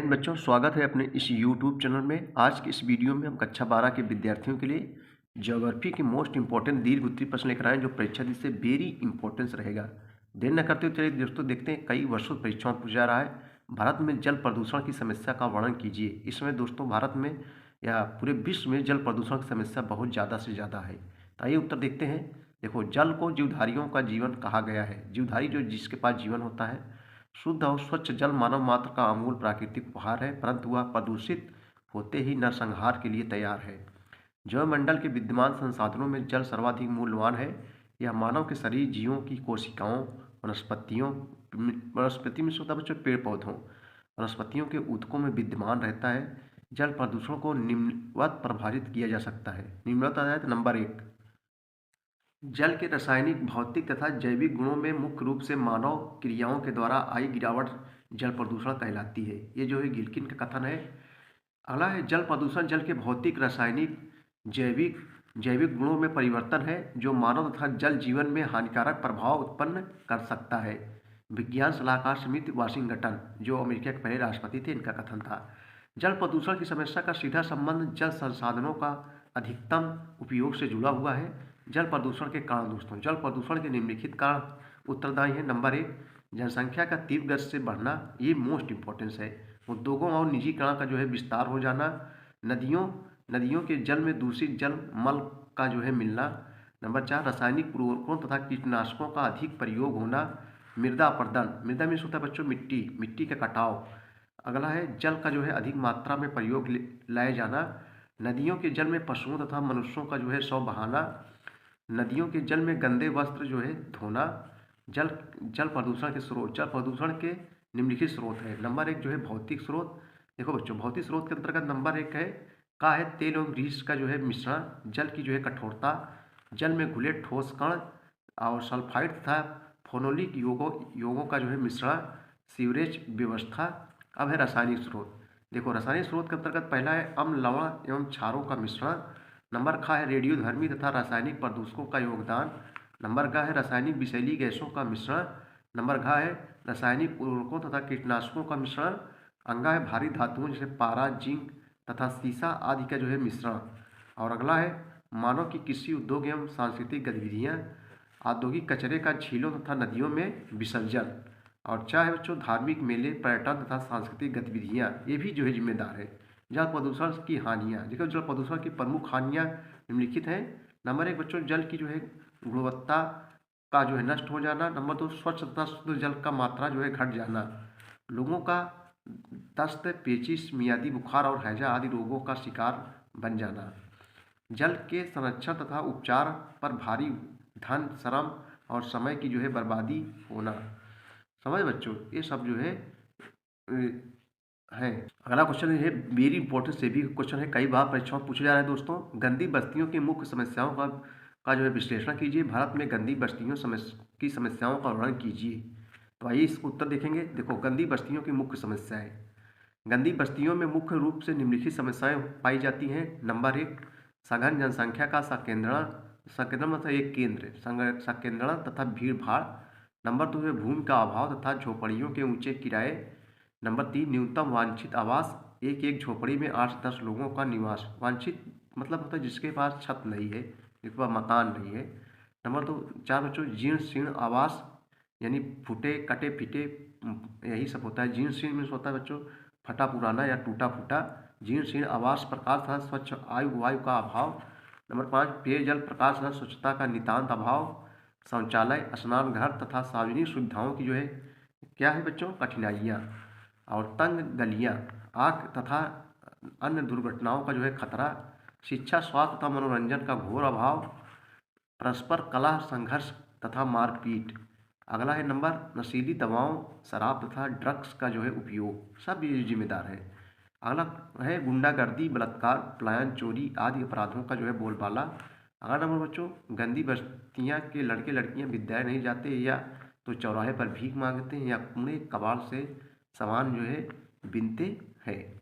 जय हिंद बच्चों, स्वागत है अपने इस YouTube चैनल में। आज की इस वीडियो में हम कक्षा 12 के विद्यार्थियों के लिए ज्योग्राफी के मोस्ट इंपॉर्टेंट दीर्घ उत्तरीय प्रश्न लेकर आए हैं, जो परीक्षा से वेरी इंपॉर्टेंस रहेगा। देर न करते हुए चलिए दोस्तों देखते हैं। कई वर्षों से परीक्षाओं में पूछा जा रहा है, भारत में जल प्रदूषण की समस्या का वर्णन कीजिए। इस समय दोस्तों भारत में या पूरे विश्व में जल प्रदूषण की समस्या बहुत ज़्यादा से ज़्यादा है। तो आइए उत्तर देखते हैं। देखो, जल को जीवधारियों का जीवन कहा गया है। जीवधारी जो जिसके पास जीवन होता है। शुद्ध और स्वच्छ जल मानव मात्र का अमूल प्राकृतिक उपहार है, परंतु वह प्रदूषित होते ही नरसंहार के लिए तैयार है। जैवमंडल के विद्यमान संसाधनों में जल सर्वाधिक मूल्यवान है। यह मानव के शरीर, जीवों की कोशिकाओं, वनस्पति में होता बच्चों पेड़ पौधों, वनस्पतियों के ऊतकों में विद्यमान रहता है। जल प्रदूषण को निम्नवत प्रभावित किया जा सकता है। निम्नवत आ जाए तो नंबर 1, जल के रासायनिक, भौतिक तथा जैविक गुणों में मुख्य रूप से मानव क्रियाओं के द्वारा आई गिरावट जल प्रदूषण कहलाती है। ये जो है गिल्किन का कथन है। अगला है, जल प्रदूषण जल के भौतिक, रासायनिक, जैविक जैविक गुणों में परिवर्तन है, जो मानव तथा जल जीवन में हानिकारक प्रभाव उत्पन्न कर सकता है। विज्ञान सलाहकार समिति वाशिंगटन, जो अमेरिका के पहले राष्ट्रपति थे, इनका कथन था। जल प्रदूषण की समस्या का सीधा संबंध जल संसाधनों का अधिकतम उपयोग से जुड़ा हुआ है। जल प्रदूषण के कारण दोस्तों, जल प्रदूषण के निम्नलिखित कारण उत्तरदायी है। नंबर 1, जनसंख्या का तीव्र गति से बढ़ना, ये मोस्ट इंपॉर्टेंस है। उद्योगों और निजीकरण का जो है विस्तार हो जाना, नदियों के जल में दूषित जल मल का जो है मिलना। नंबर 4, रासायनिक उर्वरकों तथा कीटनाशकों का अधिक प्रयोग होना। मृदा अपरदन, मृदा में होता है बच्चों मिट्टी का कटाव। अगला है, जल का जो है अधिक मात्रा में प्रयोग लाया जाना। नदियों के जल में पशुओं तथा मनुष्यों का जो है शव बहाना। नदियों के जल में गंदे वस्त्र जो है धोना। जल प्रदूषण के स्रोत, जल प्रदूषण के निम्नलिखित स्रोत है। नंबर 1 जो है भौतिक स्रोत। देखो बच्चों, भौतिक स्रोत के अंतर्गत नंबर 1 है तेल एवं ग्रीस का जो है मिश्रण, जल की जो है कठोरता, जल में घुले ठोस कण और सल्फाइड तथा फोनोलिक योगों का जो है मिश्रण, सीवरेज व्यवस्था। अब है रासायनिक स्रोत। देखो, रासायनिक स्रोत के अंतर्गत पहला है अम्ल, लवण एवं क्षारों का मिश्रण। नंबर खा है रेडियोधर्मी तथा रासायनिक प्रदूषकों का योगदान। नंबर घ है रासायनिक विषैली गैसों का मिश्रण। नंबर घ है रासायनिक उर्वरकों तथा कीटनाशकों का मिश्रण। अंगा है भारी धातुओं जैसे पारा, जिंक तथा सीसा आदि का जो है मिश्रण। और अगला है मानव की कृषि, उद्योग एवं सांस्कृतिक गतिविधियाँ, औद्योगिक कचरे का झीलों तथा नदियों में विसर्जन। और चाहे बच्चों धार्मिक मेले, पर्यटन तथा सांस्कृतिक गतिविधियाँ, ये भी जो है जिम्मेदार है। जल प्रदूषण की हानियाँ, देखो जल प्रदूषण की प्रमुख हानियाँ निम्नलिखित हैं। नंबर 1 बच्चों, जल की जो है गुणवत्ता का जो है नष्ट हो जाना। नंबर 2, स्वच्छ तथा शुद्ध जल का मात्रा जो है घट जाना। लोगों का दस्त, पेचिश, मियादी बुखार और हैजा आदि रोगों का शिकार बन जाना। जल के संरक्षण तथा उपचार पर भारी धन, श्रम और समय की जो है बर्बादी होना। समझ बच्चों, ये सब जो है है। अगला क्वेश्चन है वेरी इंपॉर्टेंट से भी क्वेश्चन है, कई बार परीक्षाओं में पूछा जा रहा है दोस्तों। गंदी बस्तियों की मुख्य समस्याओं का जो है विश्लेषण कीजिए। भारत में गंदी बस्तियों की समस्याओं का वर्णन कीजिए। तो आइए इसको उत्तर देखेंगे। देखो, गंदी बस्तियों की मुख्य समस्याएं। गंदी बस्तियों में मुख्य रूप से निम्नलिखित समस्याएं पाई जाती हैं। नंबर 1, सघन जनसंख्या का संकेंद्रण मतलब एक केंद्र, संकेंद्रण तथा भीड़ भाड़। नंबर 2 है भूमि का अभाव तथा झोपड़ियों के ऊंचे किराए। नंबर 3, न्यूनतम वांछित आवास, एक झोपड़ी में 8 से 10 लोगों का निवास। वांछित मतलब होता है जिसके पास छत नहीं है, जिसके पास मकान नहीं है। नंबर 4 बच्चों, जीर्ण शीर्ण आवास, यानी फूटे कटे फिटे, यही सब होता है। जीर्ण शीर्ण मीन्स होता है बच्चों फटा पुराना या टूटा फूटा। जीर्ण शीर्ण आवास, प्रकाश तथा स्वच्छ वायु का अभाव। नंबर 5, पेयजल, प्रकाश तथा स्वच्छता का नितांत अभाव। शौचालय, स्नान घर तथा सार्वजनिक सुविधाओं की जो है क्या है बच्चों कठिनाइयाँ। और तंग गलियाँ, आग तथा अन्य दुर्घटनाओं का जो है खतरा। शिक्षा, स्वास्थ्य तथा मनोरंजन का घोर अभाव। परस्पर कलह, संघर्ष तथा मारपीट। अगला है नंबर, नशीली दवाओं, शराब तथा ड्रग्स का जो है उपयोग, सब ये जिम्मेदार है। अगला है गुंडागर्दी, बलात्कार, पलायन, चोरी आदि अपराधों का जो है बोलबाला। अगला नंबर बच्चों, गंदी बस्तियाँ के लड़के लड़कियाँ विद्यालय नहीं जाते, या तो चौराहे पर भीख मांगते हैं, या कूड़े कबाड़ से सामान जो है बिनते हैं।